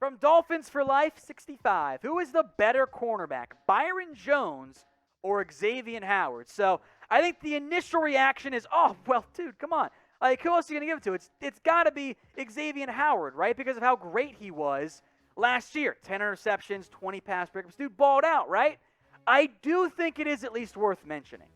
From Dolphins for Life 65, who is the better cornerback, Byron Jones or Xavien Howard? So I think the initial reaction is, oh, well, dude, come on. Like, who else are you going to give it to? It's got to be Xavien Howard, right? Because of how great he was last year. 10 interceptions, 20 pass breakups. Dude balled out, right? I do think it is at least worth mentioning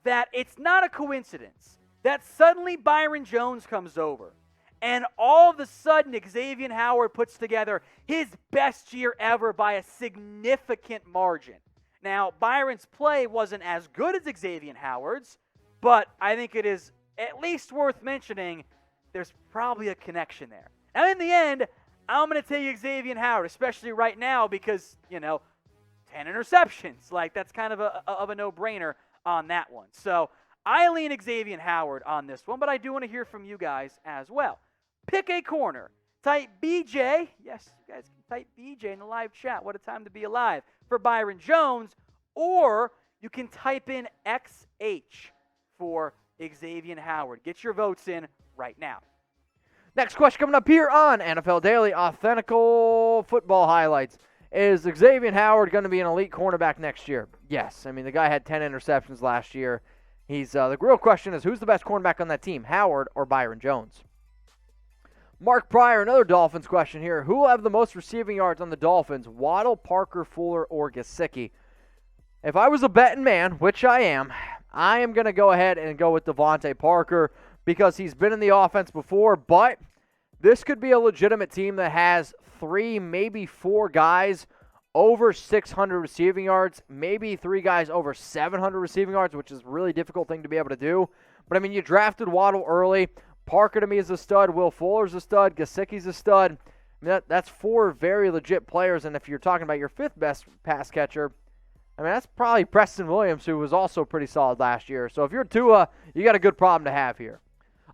that it's not a coincidence that suddenly Byron Jones comes over and all of a sudden Xavien Howard puts together his best year ever by a significant margin. Now, Byron's play wasn't as good as Xavien Howard's, but I think it is at least worth mentioning there's probably a connection there. Now, in the end, I'm going to take Xavien Howard, especially right now because, 10 interceptions. Like, that's kind of a no-brainer on that one. So I lean Xavien Howard on this one, but I do want to hear from you guys as well. Pick a corner. Type BJ. Yes, you guys can type BJ in the live chat. What a time to be alive for Byron Jones. Or you can type in XH for Xavien Howard. Get your votes in right now. Next question coming up here on NFL Daily Authentical Football Highlights. Is Xavien Howard going to be an elite cornerback next year? Yes. I mean, the guy had 10 interceptions last year. He's the real question is, who's the best cornerback on that team, Howard or Byron Jones? Mark Pryor, another Dolphins question here. Who will have the most receiving yards on the Dolphins, Waddle, Parker, Fuller, or Gesicki? If I was a betting man, which I am going to go ahead and go with Devontae Parker because he's been in the offense before, but this could be a legitimate team that has 3, maybe 4 guys over 600 receiving yards, maybe 3 guys over 700 receiving yards, which is a really difficult thing to be able to do. But, I mean, you drafted Waddle early. Parker to me is a stud. Will Fuller's a stud. Gesicki's a stud. I mean, that's 4 very legit players, and if you're talking about your 5th best pass catcher, I mean, that's probably Preston Williams, who was also pretty solid last year. So if you're Tua, you got a good problem to have here.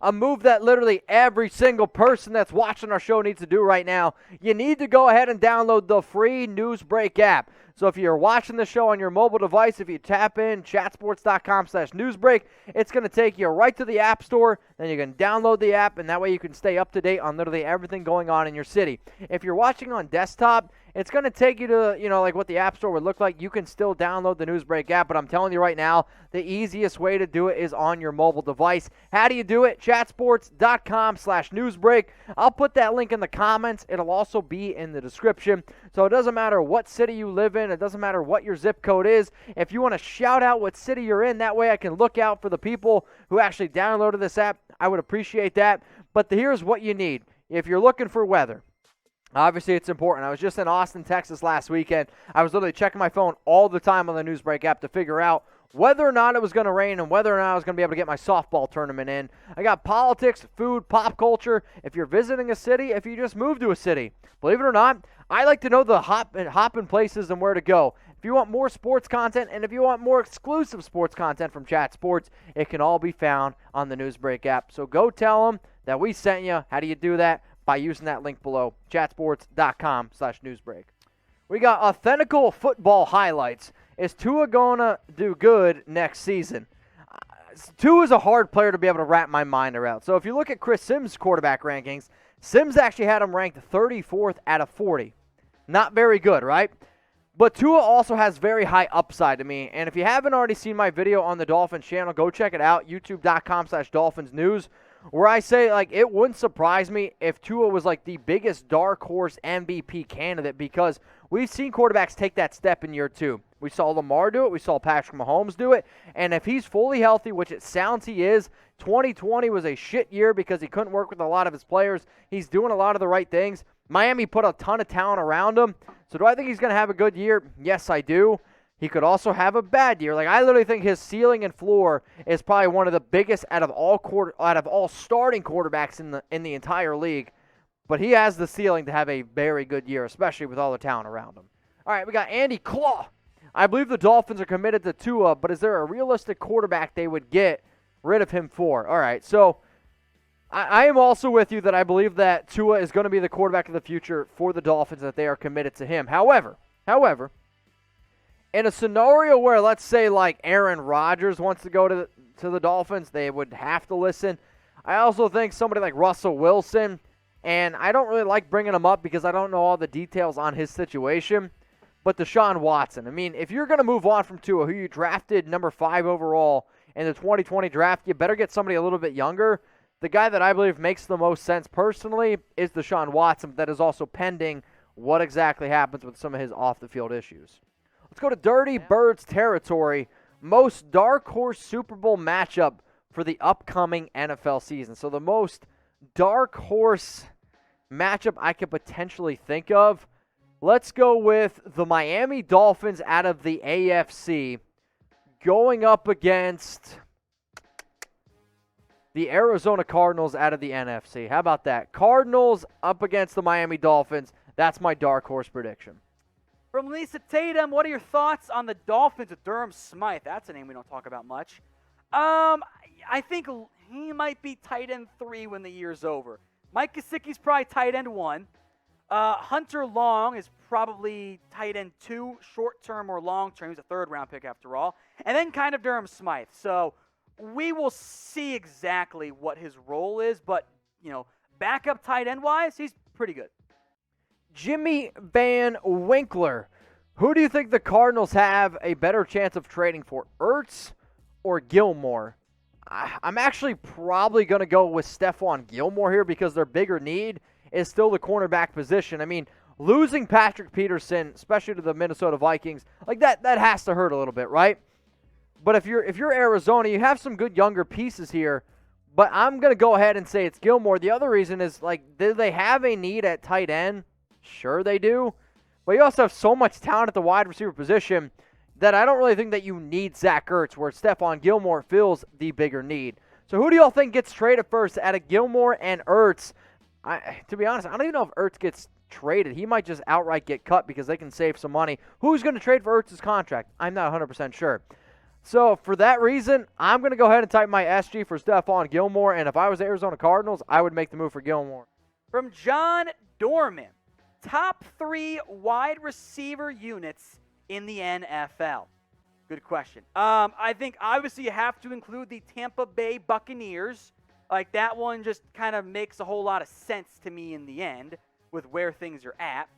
A move that literally every single person that's watching our show needs to do right now. You need to go ahead and download the free Newsbreak app. So if you're watching the show on your mobile device, if you tap in chatsports.com/newsbreak, it's going to take you right to the App Store. Then you can download the app, and that way you can stay up to date on literally everything going on in your city. If you're watching on desktop, it's going to take you to, like what the App Store would look like. You can still download the Newsbreak app, but I'm telling you right now, the easiest way to do it is on your mobile device. How do you do it? Chatsports.com/newsbreak. I'll put that link in the comments. It'll also be in the description. So it doesn't matter what city you live in. It doesn't matter what your zip code is. If you want to shout out what city you're in, that way I can look out for the people who actually downloaded this app. I would appreciate that. But here's what you need. If you're looking for weather, obviously, it's important. I was just in Austin, Texas last weekend. I was literally checking my phone all the time on the Newsbreak app to figure out whether or not it was going to rain and whether or not I was going to be able to get my softball tournament in. I got politics, food, pop culture. If you're visiting a city, if you just moved to a city, believe it or not, I like to know the hopping places and where to go. If you want more sports content and if you want more exclusive sports content from Chat Sports, it can all be found on the Newsbreak app. So go tell them that we sent you. How do you do that? By using that link below, chatsports.com/newsbreak. We got authentical football highlights. Is Tua going to do good next season? Tua is a hard player to be able to wrap my mind around. So if you look at Chris Sims' quarterback rankings, Sims actually had him ranked 34th out of 40. Not very good, right? But Tua also has very high upside to me. And if you haven't already seen my video on the Dolphins channel, go check it out, youtube.com/DolphinsNews, where I say, it wouldn't surprise me if Tua was, the biggest dark horse MVP candidate because we've seen quarterbacks take that step in year 2. We saw Lamar do it. We saw Patrick Mahomes do it. And if he's fully healthy, which it sounds he is, 2020 was a shit year because he couldn't work with a lot of his players. He's doing a lot of the right things. Miami put a ton of talent around him. So do I think he's going to have a good year? Yes, I do. He could also have a bad year. I literally think his ceiling and floor is probably one of the biggest out of all starting quarterbacks in the entire league. But he has the ceiling to have a very good year, especially with all the talent around him. All right, we got Andy Claw. I believe the Dolphins are committed to Tua, but is there a realistic quarterback they would get rid of him for? All right, so I am also with you that I believe that Tua is going to be the quarterback of the future for the Dolphins, that they are committed to him. However, in a scenario where, let's say, Aaron Rodgers wants to go to the Dolphins, they would have to listen. I also think somebody like Russell Wilson, And I don't really like bringing him up because I don't know all the details on his situation. But Deshaun Watson, I mean, if you're going to move on from Tua, who you drafted number 5 overall in the 2020 draft, you better get somebody a little bit younger. The guy that I believe makes the most sense personally is Deshaun Watson, but that is also pending what exactly happens with some of his off-the-field issues. Let's go to Dirty Birds territory. Most dark horse Super Bowl matchup for the upcoming NFL season. So the most dark horse matchup I could potentially think of. Let's go with the Miami Dolphins out of the AFC going up against the Arizona Cardinals out of the NFC. How about that? Cardinals up against the Miami Dolphins. That's my dark horse prediction. From Lisa Tatum, what are your thoughts on the Dolphins with Durham Smythe? That's a name we don't talk about much. I think he might be tight end 3 when the year's over. Mike Gesicki's probably tight end 1. Hunter Long is probably tight end 2, short-term or long-term. He's a third-round pick after all. And then kind of Durham Smythe. So we will see exactly what his role is. But, backup tight end-wise, he's pretty good. Jimmy Van Winkler. Who do you think the Cardinals have a better chance of trading for, Ertz or Gilmore? I'm actually probably going to go with Stephon Gilmore here because their bigger need is still the cornerback position. I mean, losing Patrick Peterson, especially to the Minnesota Vikings, like that has to hurt a little bit, right? But if you're Arizona, you have some good younger pieces here, but I'm going to go ahead and say it's Gilmore. The other reason is, do they have a need at tight end? Sure they do. But you also have so much talent at the wide receiver position that I don't really think that you need Zach Ertz, where Stephon Gilmore fills the bigger need. So who do y'all think gets traded first out of Gilmore and Ertz? To be honest, I don't even know if Ertz gets traded. He might just outright get cut because they can save some money. Who's going to trade for Ertz's contract? I'm not 100% sure. So for that reason, I'm going to go ahead and type my SG for Stephon Gilmore, and if I was the Arizona Cardinals, I would make the move for Gilmore. From John Dorman, top 3 wide receiver units in the NFL. Good question. I think obviously you have to include the Tampa Bay Buccaneers. That one just kind of makes a whole lot of sense to me in the end with where things are at.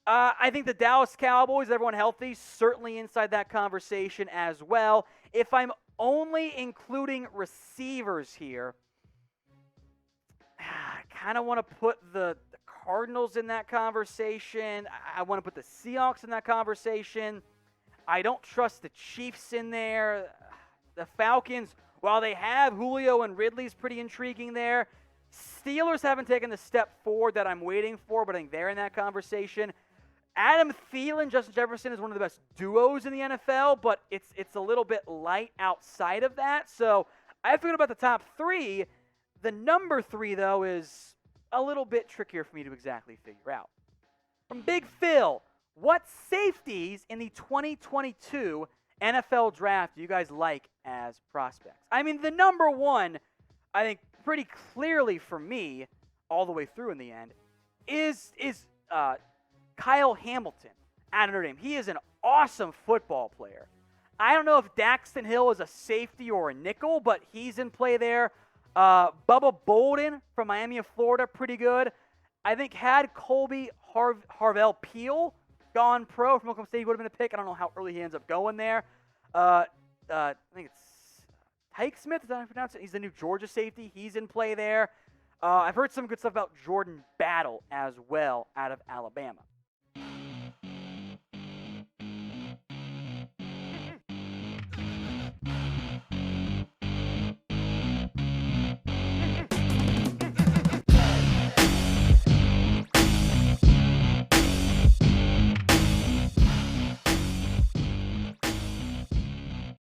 I think the Dallas Cowboys, everyone healthy, certainly inside that conversation as well. If I'm only including receivers here, I kind of want to put the Cardinals in that conversation. I want to put the Seahawks in that conversation. I don't trust the Chiefs in there. The Falcons, while they have Julio and Ridley's pretty intriguing there. Steelers haven't taken the step forward that I'm waiting for, but I think they're in that conversation. Adam Thielen, Justin Jefferson is one of the best duos in the NFL, but it's a little bit light outside of that. So I feel good about the top 3. The number 3, though, is a little bit trickier for me to exactly figure out. From Big Phil, what safeties in the 2022 NFL draft do you guys like as prospects? I mean, the number 1, I think pretty clearly for me, all the way through in the end, is Kyle Hamilton out of Notre Dame. He is an awesome football player. I don't know if Daxton Hill is a safety or a nickel, but he's in play there. Bubba Bolden from Miami of Florida, pretty good. I think had Colby Harvell Peel gone pro from Oklahoma State, he would have been a pick. I don't know how early he ends up going there. I think it's Tyke Smith, is that how I pronounce it? He's the new Georgia safety. He's in play there. I've heard some good stuff about Jordan Battle as well out of Alabama.